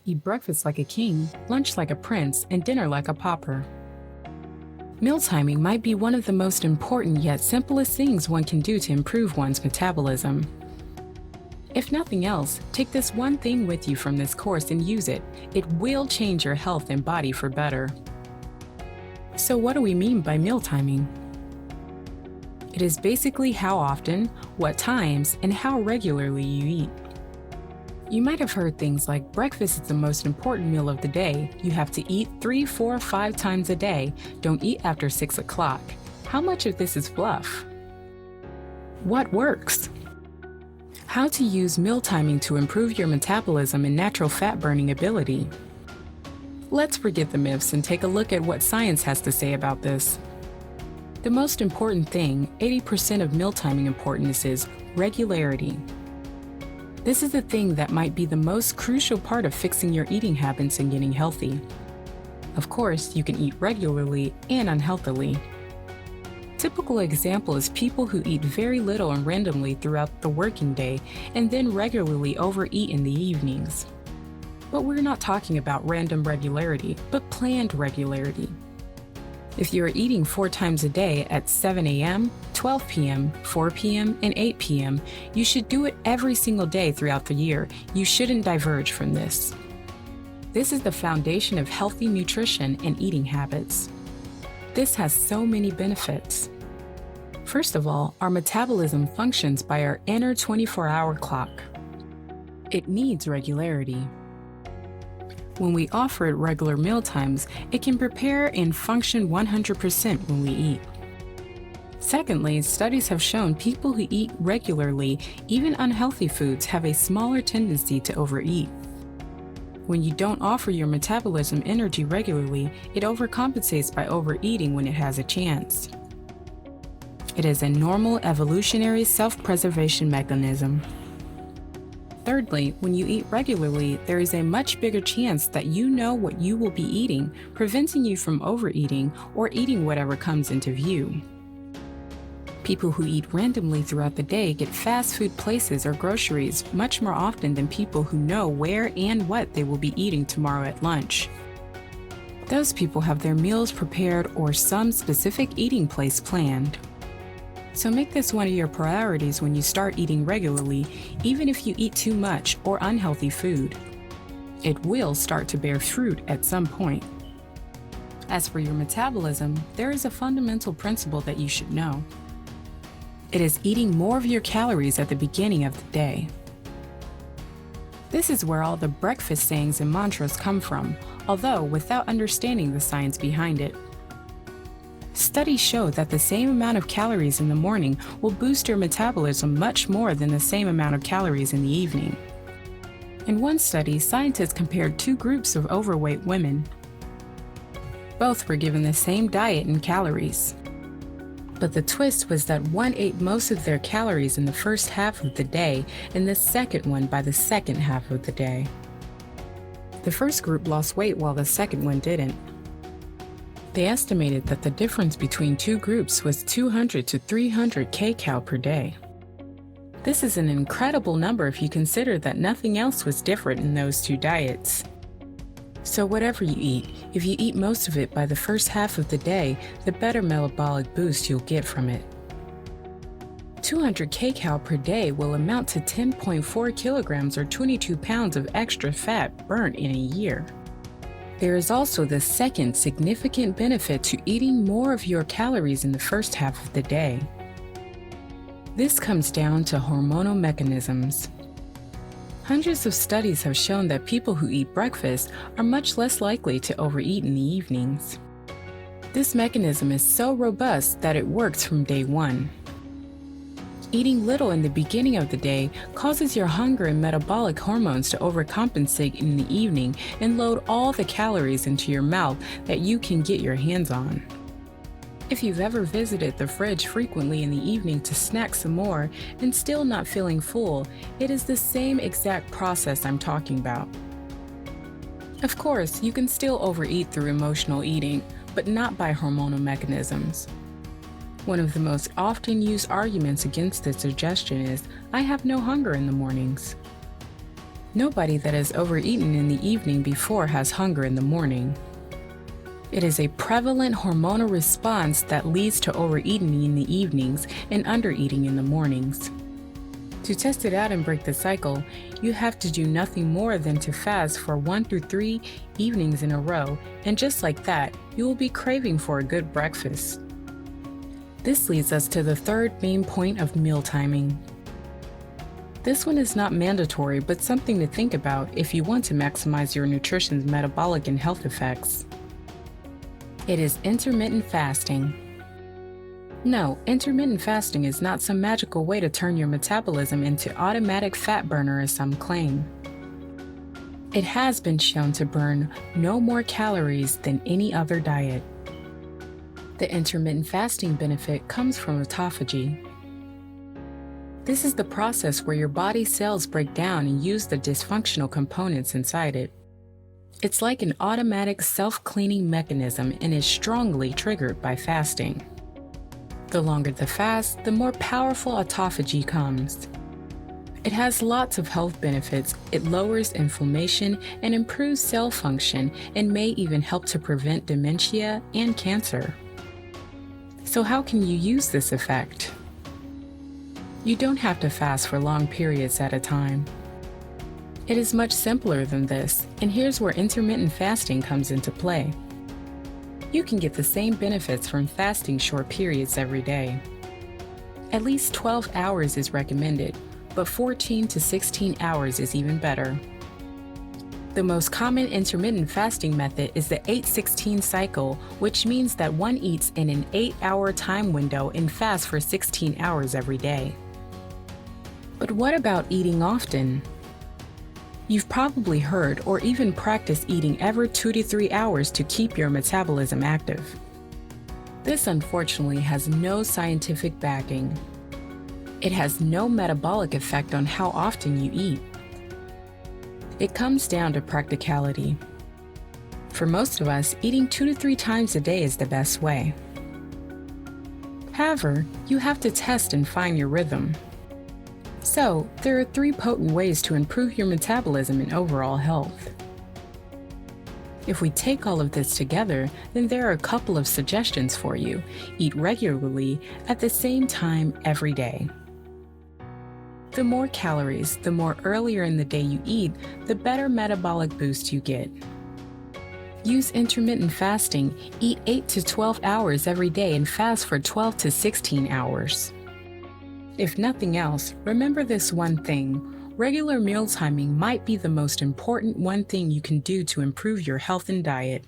Eat breakfast like a king, lunch like a prince, and dinner like a pauper. Meal timing might be one of the most important yet simplest things one can do to improve one's metabolism. If nothing else, take this one thing with you from this course and use it. It will change your health and body for better. So what do we mean by meal timing? It is basically how often, what times, and how regularly you eat. You might have heard things like breakfast is the most important meal of the day. You have to eat 3, 4, 5 times a day. Don't eat after 6 o'clock. How much of this is fluff? What works? How to use meal timing to improve your metabolism and natural fat burning ability. Let's forget the myths and take a look at what science has to say about this. The most important thing, 80% of meal timing importance, is regularity. This is the thing that might be the most crucial part of fixing your eating habits and getting healthy. Of course, you can eat regularly and unhealthily. Typical example is people who eat very little and randomly throughout the working day and then regularly overeat in the evenings. But we're not talking about random regularity, but planned regularity. If you are eating 4 times a day at 7 a.m., 12 p.m., 4 p.m., and 8 p.m., you should do it every single day throughout the year. You shouldn't diverge from this. This is the foundation of healthy nutrition and eating habits. This has so many benefits. First of all, our metabolism functions by our inner 24-hour clock. It needs regularity. When we offer it regular meal times, it can prepare and function 100% when we eat. Secondly, studies have shown people who eat regularly, even unhealthy foods, have a smaller tendency to overeat. When you don't offer your metabolism energy regularly, it overcompensates by overeating when it has a chance. It is a normal evolutionary self-preservation mechanism. Thirdly, when you eat regularly, there is a much bigger chance that you know what you will be eating, preventing you from overeating or eating whatever comes into view. People who eat randomly throughout the day get fast food places or groceries much more often than people who know where and what they will be eating tomorrow at lunch. Those people have their meals prepared or some specific eating place planned. So make this one of your priorities when you start eating regularly, even if you eat too much or unhealthy food. It will start to bear fruit at some point. As for your metabolism, there is a fundamental principle that you should know. It is eating more of your calories at the beginning of the day. This is where all the breakfast sayings and mantras come from, although without understanding the science behind it. Studies show that the same amount of calories in the morning will boost your metabolism much more than the same amount of calories in the evening. In one study, scientists compared 2 groups of overweight women. Both were given the same diet and calories. But the twist was that one ate most of their calories in the first half of the day and the second one by the second half of the day. The first group lost weight while the second one didn't. They estimated that the difference between 2 groups was 200 to 300 kcal per day. This is an incredible number if you consider that nothing else was different in those 2 diets. So whatever you eat, if you eat most of it by the first half of the day, the better metabolic boost you'll get from it. 200 kcal per day will amount to 10.4 kilograms or 22 pounds of extra fat burnt in a year. There is also the second significant benefit to eating more of your calories in the first half of the day. This comes down to hormonal mechanisms. Hundreds of studies have shown that people who eat breakfast are much less likely to overeat in the evenings. This mechanism is so robust that it works from day one. Eating little in the beginning of the day causes your hunger and metabolic hormones to overcompensate in the evening and load all the calories into your mouth that you can get your hands on. If you've ever visited the fridge frequently in the evening to snack some more and still not feeling full, it is the same exact process I'm talking about. Of course, you can still overeat through emotional eating, but not by hormonal mechanisms. One of the most often used arguments against this suggestion is, "I have no hunger in the mornings." Nobody that has overeaten in the evening before has hunger in the morning. It is a prevalent hormonal response that leads to overeating in the evenings and undereating in the mornings. To test it out and break the cycle, you have to do nothing more than to fast for 1 through 3 evenings in a row, and just like that, you will be craving for a good breakfast. This leads us to the third main point of meal timing. This one is not mandatory, but something to think about if you want to maximize your nutrition's metabolic and health effects. It is intermittent fasting. No, intermittent fasting is not some magical way to turn your metabolism into automatic fat burner as some claim. It has been shown to burn no more calories than any other diet. The intermittent fasting benefit comes from autophagy. This is the process where your body cells break down and use the dysfunctional components inside it. It's like an automatic self-cleaning mechanism and is strongly triggered by fasting. The longer the fast, the more powerful autophagy comes. It has lots of health benefits. It lowers inflammation and improves cell function and may even help to prevent dementia and cancer. So how can you use this effect? You don't have to fast for long periods at a time. It is much simpler than this, and here's where intermittent fasting comes into play. You can get the same benefits from fasting short periods every day. At least 12 hours is recommended, but 14 to 16 hours is even better. The most common intermittent fasting method is the 8-16 cycle, which means that one eats in an 8-hour time window and fasts for 16 hours every day. But what about eating often? You've probably heard or even practiced eating every 2 to 3 hours to keep your metabolism active. This unfortunately has no scientific backing. It has no metabolic effect on how often you eat. It comes down to practicality. For most of us, eating 2 to 3 times a day is the best way. However, you have to test and find your rhythm. So, there are 3 potent ways to improve your metabolism and overall health. If we take all of this together, then there are a couple of suggestions for you. Eat regularly at the same time every day. The more calories, the more earlier in the day you eat, the better metabolic boost you get. Use intermittent fasting. Eat 8 to 12 hours every day and fast for 12 to 16 hours. If nothing else, remember this one thing. Regular meal timing might be the most important one thing you can do to improve your health and diet.